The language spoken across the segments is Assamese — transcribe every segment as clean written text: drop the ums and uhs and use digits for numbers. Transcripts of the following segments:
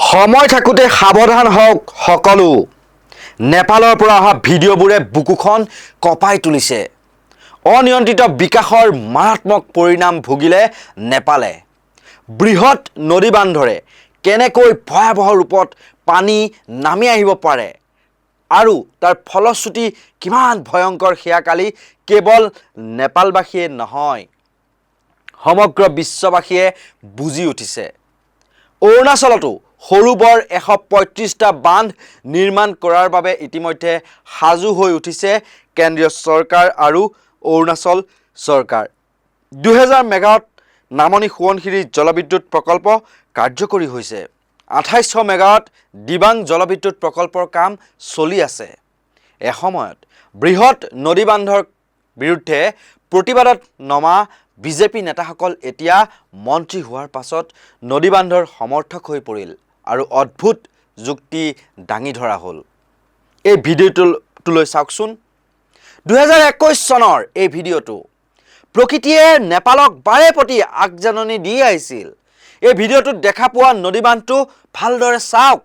সময় থাকোঁতে সাৱধান হওক সকলো। নেপালৰ পৰা অহা ভিডিঅ'বোৰে বুকুখন কঁপাই তুলিছে। অনিয়ন্ত্ৰিত বিকাশৰ মাৰাত্মক পৰিণাম ভুগিলে নেপালে। বৃহৎ নদী বান্ধৰে কেনেকৈ ভয়াৱহ ৰূপত পানী নামি আহিব পাৰে আৰু তাৰ ফলশ্ৰুতি কিমান ভয়ংকৰ সেয়া কালি কেৱল নেপালবাসীয়ে নহয়, সমগ্ৰ বিশ্ববাসীয়ে বুজি উঠিছে। অৰুণাচলতো সৰু বৰ 135টা বান্ধ নিৰ্মাণ কৰাৰ বাবে ইতিমধ্যে সাজু হৈ উঠিছে কেন্দ্ৰীয় চৰকাৰ আৰু অৰুণাচল চৰকাৰ। 2000 মেগাৱাট নামনি সোৱণশিৰি জলবিদ্যুৎ প্ৰকল্প কাৰ্যকৰী হৈছে। 2800 মেগাৱাট দিবাং জলবিদ্যুৎ প্ৰকল্পৰ কাম চলি আছে। এসময়ত বৃহৎ নদী বান্ধৰ বিৰুদ্ধে প্ৰতিবাদত নমা বিজেপি নেতাসকল এতিয়া মন্ত্ৰী হোৱাৰ পাছত নদী বান্ধৰ সমৰ্থক হৈ পৰিল আৰু অদ্ভুত যুক্তি দাঙি ধৰা হ'ল। এই ভিডিঅ'টোলৈ চাওকচোন। 2021 চনৰ এই ভিডিঅ'টো। প্ৰকৃতিয়ে নেপালক বাৰে প্ৰতি আগজাননী দি আহিছিল। এই ভিডিঅ'টোত দেখা পোৱা নদী বান্ধটো ভালদৰে চাওক।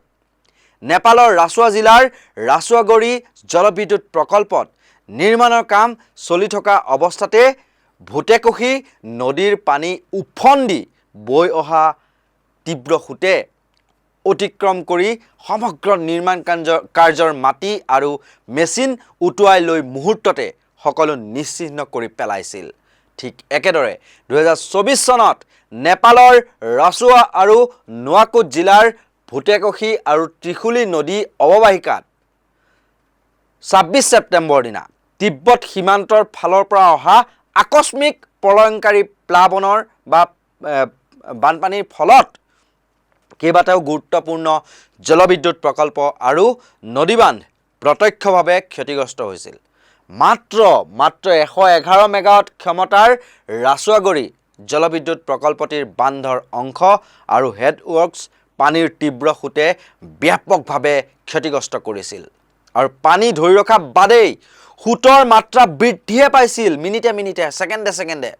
নেপালৰ ৰাছুৱা জিলাৰ ৰাছুৱাগড়ি জলবিদ্যুৎ প্ৰকল্পত নিৰ্মাণৰ কাম চলি থকা অৱস্থাতে ভুটেকসী নদীৰ পানী উফন্দি বৈ অহা তীব্ৰ সোঁতে অতিক্ৰম কৰি সমগ্ৰ নিৰ্মাণ কাৰ্যৰ মাটি আৰু মেচিন উটুৱাই লৈ মুহূৰ্ততে সকলো নিশ্চিহ্ন কৰি পেলাইছিল। ঠিক একেদৰে 2024 চনত নেপালৰ ৰাছুৱা আৰু নোৱাকোট জিলাৰ ভুটেকসী আৰু ত্ৰিশুলী নদী অৱবাহিকাত 26 ছেপ্টেম্বৰ দিনা তিব্বত সীমান্তৰ ফালৰ পৰা অহা আকস্মিক প্ৰলয়ংকাৰী প্লাৱনৰ বা বানপানীৰ ফলত কেইবাটাও গুৰুত্বপূৰ্ণ জলবিদ্যুৎ প্ৰকল্প আৰু নদীবান্ধ প্ৰত্যক্ষভাৱে ক্ষতিগ্ৰস্ত হৈছিল। মাত্ৰ 111 মেগাৱাট ক্ষমতাৰ ৰাছুৱাগড়ি জলবিদ্যুৎ প্ৰকল্পটিৰ বান্ধৰ অংশ আৰু হেডৱৰ্কছ পানীৰ তীব্ৰ সোঁতে ব্যাপকভাৱে ক্ষতিগ্ৰস্ত কৰিছিল আৰু পানী ধৰি ৰখা বাদেই সোঁতৰ মাত্ৰা বৃদ্ধিয়ে পাইছিল মিনিটে মিনিটে, ছেকেণ্ডে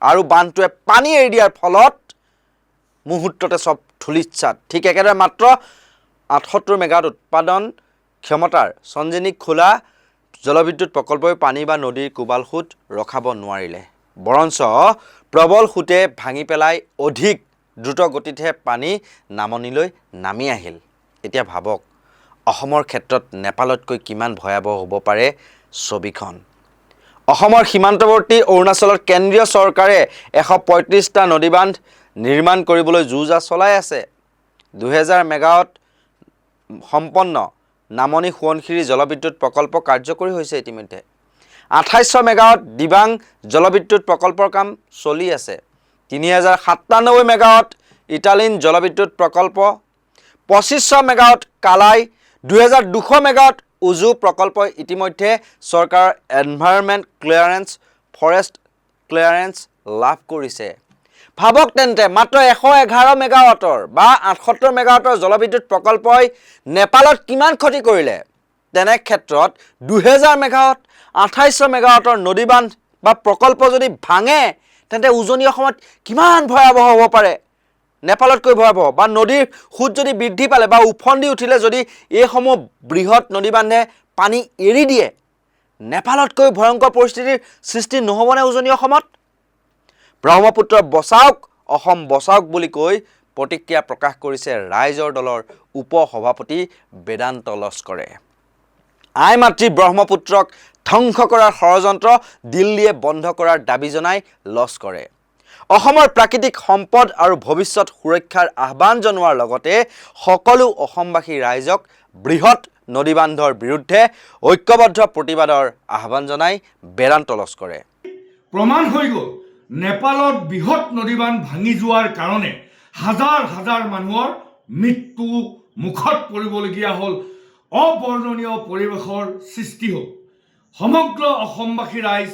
আৰু বান্ধটোৱে পানী এৰি দিয়াৰ ফলত মুহূৰ্ততে চব ধূলিচ্ছাত। ঠিক একেদৰে মাত্ৰ 78 মেগাৱাট উৎপাদন ক্ষমতাৰ সঞ্জনী খোলা জলবিদ্যুৎ প্ৰকল্পই পানী বা নদীৰ কোবাল সোঁত ৰখাব নোৱাৰিলে, বৰঞ্চ প্ৰবল সোঁতে ভাঙি পেলাই অধিক দ্ৰুত গতিতহে পানী নামনিলৈ নামি আহিল। এতিয়া ভাবক অসমৰ ক্ষেত্ৰত নেপালতকৈ কিমান ভয়াৱহ হ'ব পাৰে ছবিখন। অসমৰ সীমান্তৱৰ্তী অৰুণাচলত কেন্দ্ৰীয় চৰকাৰে 135টা নদীবান্ধ নিৰ্মাণ কৰিবলৈ যো-জা চলাই আছে। 2000 মেগাৱাট সম্পন্ন নামনি সোৱণশিৰি জলবিদ্যুৎ প্ৰকল্প কাৰ্যকৰী হৈছে ইতিমধ্যে। 2800 মেগাৱাট দিবাং জলবিদ্যুৎ প্ৰকল্পৰ কাম চলি আছে। 3097 মেগাৱাট ইটালিন জলবিদ্যুৎ প্ৰকল্প, 2500 মেগাৱাট কালাই, 2200 মেগাৱাট উজু প্ৰকল্পই ইতিমধ্যে চৰকাৰৰ এনভাইৰনমেণ্ট ক্লিয়াৰেন্স, ফৰেষ্ট ক্লিয়াৰেন্স লাভ কৰিছে। ভাবক তেন্তে মাত্ৰ 111 মেগাৱাটৰ বা 78 মেগাৱাটৰ জলবিদ্যুৎ প্ৰকল্পই নেপালত কিমান ক্ষতি কৰিলে। তেনে ক্ষেত্ৰত 2000 মেগাৱাট 2800 মেগাৱাটৰ নদীবান্ধ বা প্ৰকল্প যদি ভাঙে তেন্তে উজনি অসমত কিমান ভয়াৱহ হ'ব পাৰে, নেপালতকৈ ভয়াৱহ। বা নদীৰ সোঁত যদি বৃদ্ধি পালে বা উফন্দি উঠিলে যদি এইসমূহ বৃহৎ নদীবান্ধে পানী এৰি দিয়ে, নেপালতকৈ ভয়ংকৰ পৰিস্থিতিৰ সৃষ্টি নহ'বনে উজনি অসমত? ব্ৰহ্মপুত্ৰ বচাওক, অসম বচাওক বুলি কৈ প্ৰতিক্ৰিয়া প্ৰকাশ কৰিছে ৰাইজৰ দলৰ উপ সভাপতি বেদান্ত লস্কৰে। আই মাতৃ ব্ৰহ্মপুত্ৰক ধ্বংস কৰাৰ ষড়যন্ত্ৰ দিল্লীয়ে বন্ধ কৰাৰ দাবী জনাই লস্কৰে অসমৰ প্ৰাকৃতিক সম্পদ আৰু ভৱিষ্যত সুৰক্ষাৰ আহ্বান জনোৱাৰ লগতে সকলো অসমবাসী ৰাইজক বৃহৎ নদীবান্ধৰ বিৰুদ্ধে ঐক্যবদ্ধ প্ৰতিবাদৰ আহ্বান জনাই বেদান্ত লস্কৰে। প্ৰমাণ হৈ গ'ল নেপালত বৃহৎ নদীবান্ধ ভাঙি যোৱাৰ কাৰণে হাজাৰ হাজাৰ মানুহৰ মৃত্যু মুখত পৰিবলগীয়া হ'ল, অবৰ্ণনীয় পৰিৱেশৰ সৃষ্টি হ'ল। সমগ্ৰ অসমবাসী ৰাইজ,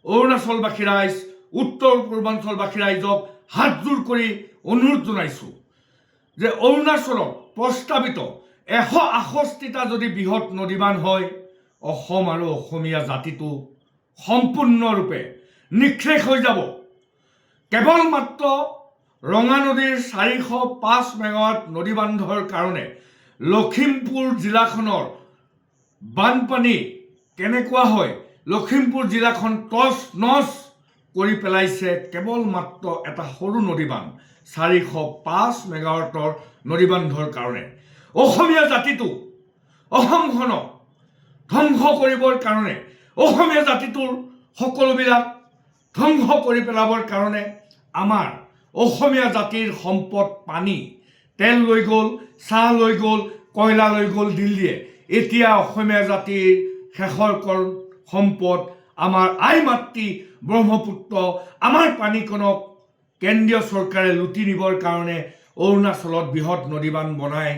অৰুণাচলবাসী ৰাইজ, উত্তৰ পূৰ্বাঞ্চলবাসী ৰাইজক হাতযোৰ কৰি অনুৰোধ জনাইছোঁ যে অৰুণাচলত প্ৰস্তাৱিত 168টা যদি বৃহৎ নদীবান্ধ হয়, অসম আৰু অসমীয়া জাতিটো সম্পূৰ্ণৰূপে নিঃশেষ হৈ যাব। কেৱল মাত্ৰ ৰঙা নদীৰ 405 মেগাৱাট নদী বান্ধৰ কাৰণে লখিমপুৰ জিলাখনৰ বানপানী কেনেকুৱা হয়, লখিমপুৰ জিলাখন তছ নছ কৰি পেলাইছে কেৱল মাত্ৰ এটা সৰু নদী বান্ধ 405 মেগাৱাটৰ নদী বান্ধৰ কাৰণে। অসমীয়া জাতিটোক অসমখনক ধ্বংস কৰিবৰ কাৰণে, অসমীয়া জাতিটোৰ সকলোবিলাক ধ্বংস কৰি পেলাবৰ কাৰণে আমাৰ অসমীয়া জাতিৰ সম্পদ পানী, তেল লৈ গ'ল, চাহ লৈ গ'ল, কয়লা লৈ গ'ল দিল্লীয়ে। এতিয়া অসমীয়া জাতিৰ শেষৰ সম্পদ আমাৰ আই মাতৃ ব্ৰহ্মপুত্ৰ, আমাৰ পানীকণক কেন্দ্ৰীয় চৰকাৰে লুটি নিবৰ কাৰণে অৰুণাচলত বৃহৎ নদীবান্ধ বনাই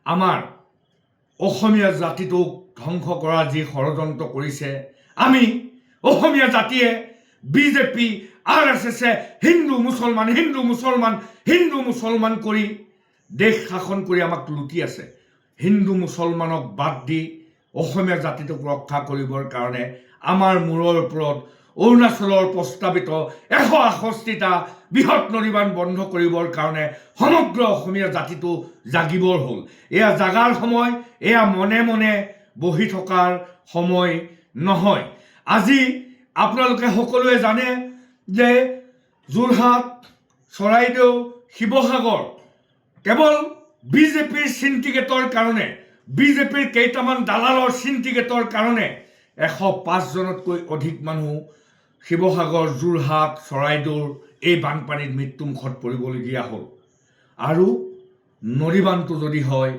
আমাৰ অসমীয়া জাতিটোক ধ্বংস কৰাৰ যি ষড়যন্ত্ৰ কৰিছে, আমি অসমীয়া জাতিয়ে বিজেপি RSS হিন্দু মুছলমান কৰি দেশ শাসন কৰি আমাক লুটি আছে। হিন্দু মুছলমানক বাদ দি অসমীয়া জাতিটোক ৰক্ষা কৰিবৰ কাৰণে আমাৰ মূৰৰ ওপৰত অৰুণাচলৰ প্ৰস্তাৱিত 168টা বৃহৎ নদীবান্ধ বন্ধ কৰিবৰ কাৰণে সমগ্ৰ অসমীয়া জাতিটো জাগিবৰ হ'ল। এয়া জাগাৰ সময়, এয়া মনে মনে বহি থকাৰ সময় নহয়। আজি আপোনালোকে সকলোৱে জানে যে যোৰহাট, চৰাইদেউ, শিৱসাগৰ কেৱল বিজেপিৰ চিণ্ডিকেটৰ কাৰণে, বিজেপিৰ কেইটামান দালালৰ চিণ্ডিকেটৰ কাৰণে 105জনতকৈ অধিক মানুহ শিৱসাগৰ, যোৰহাট, চৰাইদেউৰ এই বানপানীত মৃত্যুমুখত পৰিবলগীয়া হ'ল। আৰু নদীবান্ধটো যদি হয়,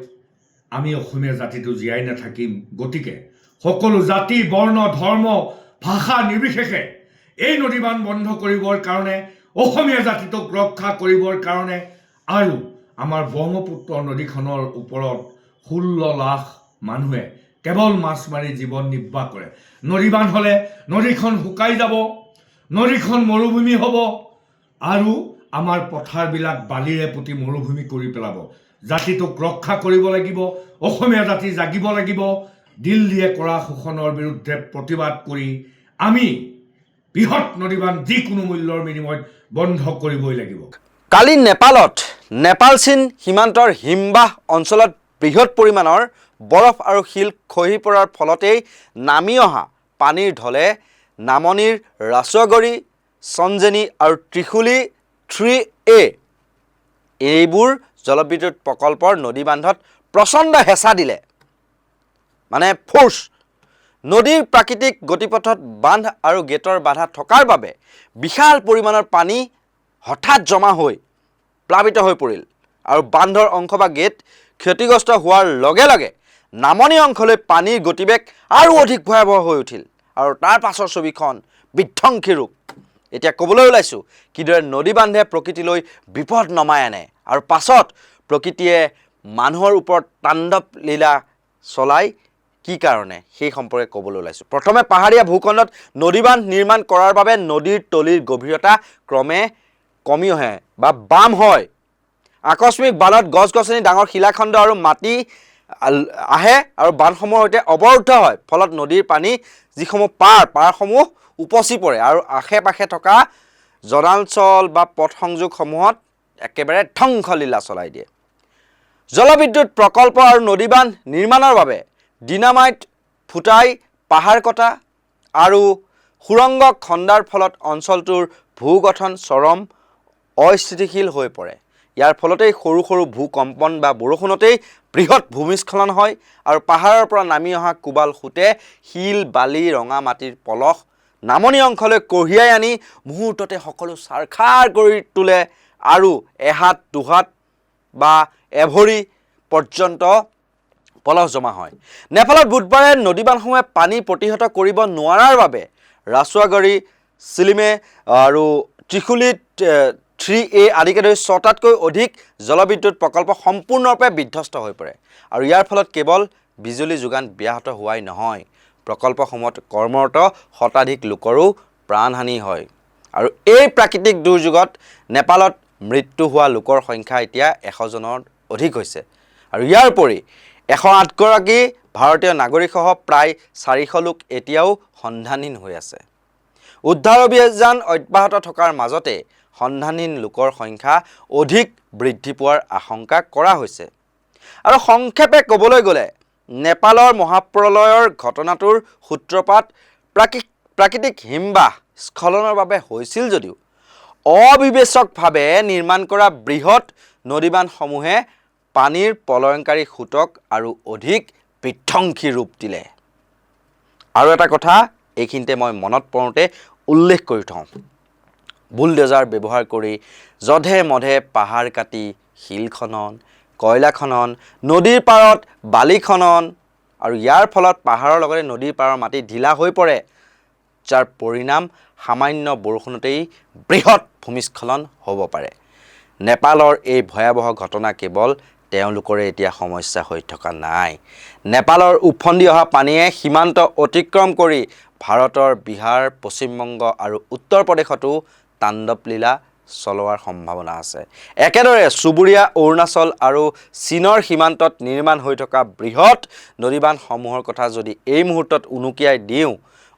আমি অসমীয়া জাতিটো জীয়াই নাথাকিম। গতিকে সকলো জাতি, বৰ্ণ, ধৰ্ম, ভাষা নিৰ্বিশেষে এই নদীবান্ধ বন্ধ কৰিবৰ কাৰণে, অসমীয়া জাতিটোক ৰক্ষা কৰিবৰ কাৰণে আৰু আমাৰ ব্ৰহ্মপুত্ৰ নদীখনৰ ওপৰত 16 লাখ মানুহে কেৱল মাছ মাৰি জীৱন নিৰ্বাহ কৰে। নদীবান্ধ হ'লে নদীখন শুকাই যাব, নদীখন মৰুভূমি হ'ব আৰু আমাৰ পথাৰবিলাক বালিৰে পুতি মৰুভূমি কৰি পেলাব। জাতিটোক ৰক্ষা কৰিব লাগিব, অসমীয়া জাতি জাগিব লাগিব। দিল্লীয়ে কৰা শোষণৰ বিৰুদ্ধে প্ৰতিবাদ কৰি আমি বৃহৎ নদীবান্ধ যিকোনো মূল্যৰ বিনিময়ত বন্ধ কৰিবই লাগিব। কালি নেপালত নেপাল চীন সীমান্তৰ হিমবাহ অঞ্চলত বৃহৎ পৰিমাণৰ বৰফ আৰু শিল খহি পৰাৰ ফলতেই নামি অহা পানীৰ ঢলে নামনিৰ ৰাছুৱাগড়ি, চনজেনী আৰু ত্ৰিশুলী 3A এইবোৰ জলবিদ্যুৎ প্ৰকল্পৰ নদীবান্ধত প্ৰচণ্ড হেঁচা দিলে। মানে ফ'ৰ্চ। নদীৰ প্ৰাকৃতিক গতিপথত বান্ধ আৰু গেটৰ বাধা থকাৰ বাবে বিশাল পৰিমাণৰ পানী হঠাৎ জমা হৈ প্লাবিত হৈ পৰিল আৰু বান্ধৰ অংশ বা গেট ক্ষতিগ্ৰস্ত হোৱাৰ লগে লগে নামনি অংশলৈ পানীৰ গতিবেগ আৰু অধিক ভয়াৱহ হৈ উঠিল আৰু তাৰ পাছৰ ছবিখন বিধ্বংসী ৰূপ। এতিয়া ক'বলৈ ওলাইছোঁ কিদৰে নদীবান্ধে প্ৰকৃতিলৈ বিপদ নমাই আনে আৰু পাছত প্ৰকৃতিয়ে মানুহৰ ওপৰত তাণ্ডৱ লীলা চলাই কি কাৰণে সেই সম্পৰ্কে ক'বলৈ ওলাইছোঁ। প্ৰথমে পাহাৰীয়া ভূখণ্ডত নদীবান্ধ নিৰ্মাণ কৰাৰ বাবে নদীৰ তলিৰ গভীৰতা ক্ৰমে কমি আহে বা বাম হয়। আকস্মিক বানত গছ-গছনি, ডাঙৰ শিলাখণ্ড আৰু মাটি আহে আৰু বান্ধসমূহৰ সৈতে অৱৰুদ্ধ হয়। ফলত নদীৰ পানী যিসমূহ পাৰসমূহ উপচি পৰে আৰু আশে পাশে থকা জনাঞ্চল বা পথ সংযোগসমূহত একেবাৰে ধ্বংসলীলা চলাই দিয়ে। জলবিদ্যুৎ প্ৰকল্প আৰু নদীবান্ধ নিৰ্মাণৰ বাবে ডিনামাইট ফুটাই পাহাৰ কটা আৰু সুৰংগ খন্দাৰ ফলত অঞ্চলটোৰ ভূগঠন চৰম অস্থিতিশীল হৈ পৰে। ইয়াৰ ফলতেই সৰু সৰু ভূকম্পন বা বৰষুণতেই বৃহৎ ভূমিস্খলন হয় আৰু পাহাৰৰ পৰা নামি অহা কোবাল সোঁতে শিল, বালি, ৰঙা মাটিৰ পলস নামনি অংশলৈ কঢ়িয়াই আনি মুহূৰ্ততে সকলো ছাৰখাৰ কৰি তোলে আৰু এহাত দুহাত বা এভৰি পৰ্যন্ত পলস জমা হয়। নেপালত বুধবাৰে নদীবান্ধসমূহে পানী প্ৰতিহত কৰিব নোৱাৰাৰ বাবে ৰাছুৱাগড়ি, চিলিমে আৰু ত্ৰিশুলীত 3A আদিকে ধৰি 6টাতকৈ অধিক জলবিদ্যুৎ প্ৰকল্প সম্পূৰ্ণৰূপে বিধ্বস্ত হৈ পৰে আৰু ইয়াৰ ফলত কেৱল বিজুলী যোগান ব্যাহত হোৱাই নহয়, প্ৰকল্পসমূহত কৰ্মৰত শতাধিক লোকৰো প্ৰাণহানি হয়। আৰু এই প্ৰাকৃতিক দুৰ্যোগত নেপালত মৃত্যু হোৱা লোকৰ সংখ্যা এতিয়া 100জনৰ অধিক হৈছে আৰু ইয়াৰ উপৰি 108গৰাকী ভাৰতীয় নাগৰিকসহ প্ৰায় 400 লোক এতিয়াও সন্ধানহীন হৈ আছে। উদ্ধাৰ অভিযান অব্যাহত থকাৰ মাজতে সন্ধানহীন লোকৰ সংখ্যা অধিক বৃদ্ধি পোৱাৰ আশংকা কৰা হৈছে। আৰু সংক্ষেপে ক'বলৈ গ'লে নেপালৰ মহাপ্ৰলয়ৰ ঘটনাটোৰ সূত্ৰপাত প্ৰাকৃতিক হিমবাহ স্খলনৰ বাবে হৈছিল যদিও অবিবেচকভাৱে নিৰ্মাণ কৰা বৃহৎ নদীবান্ধসমূহে পানীৰ পলয়ংকাৰী সোঁতক আৰু অধিক বিধ্বংসী ৰূপ দিলে। আৰু এটা কথা এইখিনিতে মই মনত পৰোঁতে উল্লেখ কৰি থওঁ, বুলডোজাৰ ব্যৱহাৰ কৰি যধে মধে পাহাৰ কাটি শিল খনন, কয়লা খনন, নদীৰ পাৰত বালি খনন আৰু ইয়াৰ ফলত পাহাৰৰ লগতে নদীৰ পাৰৰ মাটি ঢিলা হৈ পৰে, যাৰ পৰিণাম সামান্য বৰষুণতেই বৃহৎ ভূমিস্খলন হ'ব পাৰে। নেপালৰ এই ভয়াৱহ ঘটনা কেৱল তেওঁলোকৰে এতিয়া সমস্যা হৈ থকা নাই। নেপালৰ উফন্দি অহা পানীয়ে সীমান্ত অতিক্ৰম কৰি ভাৰতৰ বিহাৰ, পশ্চিমবংগ আৰু উত্তৰ প্ৰদেশতো তাণ্ডৱলীলা চলোৱাৰ সম্ভাৱনা আছে। একেদৰে চুবুৰীয়া অৰুণাচল আৰু চীনৰ সীমান্তত নিৰ্মাণ হৈ থকা বৃহৎ নদীবান্ধসমূহৰ কথা যদি এই মুহূৰ্তত উনুকিয়াই দিওঁ,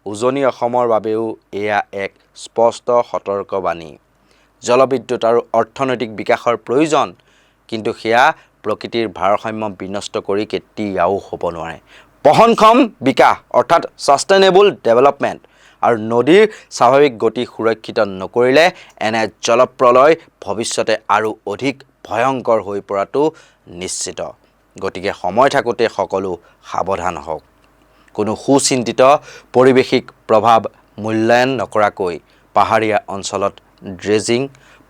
উজনি অসমৰ বাবেও এয়া এক স্পষ্ট সতৰ্কবাণী। জলবিদ্যুৎ আৰু অৰ্থনৈতিক বিকাশৰ প্ৰয়োজন, কিন্তু সেয়া প্ৰকৃতিৰ ভাৰসাম্য বিনষ্ট কৰি কেতিয়াও হ'ব নোৱাৰে। বহনক্ষম বিকাশ অৰ্থাৎ ছাষ্টেইনেবল ডেভেলপমেণ্ট আৰু নদীৰ স্বাভাৱিক গতি সুৰক্ষিত নকৰিলে এনে জলপ্ৰলয় ভৱিষ্যতে আৰু অধিক ভয়ংকৰ হৈ পৰাটো নিশ্চিত। গতিকে সময় থাকোঁতে সকলো সাৱধান হওক। কোনো সুচিন্তিত পৰিৱেশিক প্ৰভাৱ মূল্যায়ন নকৰাকৈ পাহাৰীয়া অঞ্চলত ড্ৰেজিং,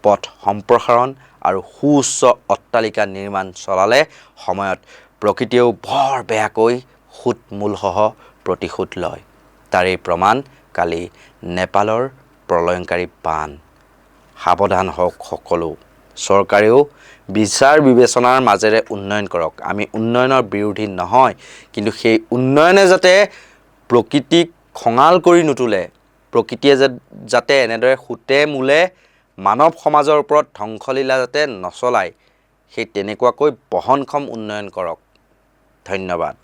পথ সম্প্ৰসাৰণ আৰু সুউচ্চ অট্টালিকা নিৰ্মাণ চলালে সময়ত প্ৰকৃতিয়েও বৰ বেয়াকৈ সুতমূলসহ প্ৰতিশোধ লয়। তাৰেই প্ৰমাণ কালি নেপালৰ প্ৰলয়ংকাৰী বান। সাৱধান হওক সকলো। চৰকাৰেও বিচাৰ বিবেচনাৰ মাজেৰে উন্নয়ন কৰক। আমি উন্নয়নৰ বিৰোধী নহয়, কিন্তু সেই উন্নয়নে যাতে প্ৰকৃতিক খঙাল কৰি নুতুলে, প্ৰকৃতিয়ে যাতে এনেদৰে সুতে মূলে মানৱ সমাজৰ ওপৰত ধ্বংসলীলা যাতে নচলায়, সেই তেনেকুৱাকৈ বহনক্ষম উন্নয়ন কৰক। ধন্যবাদ।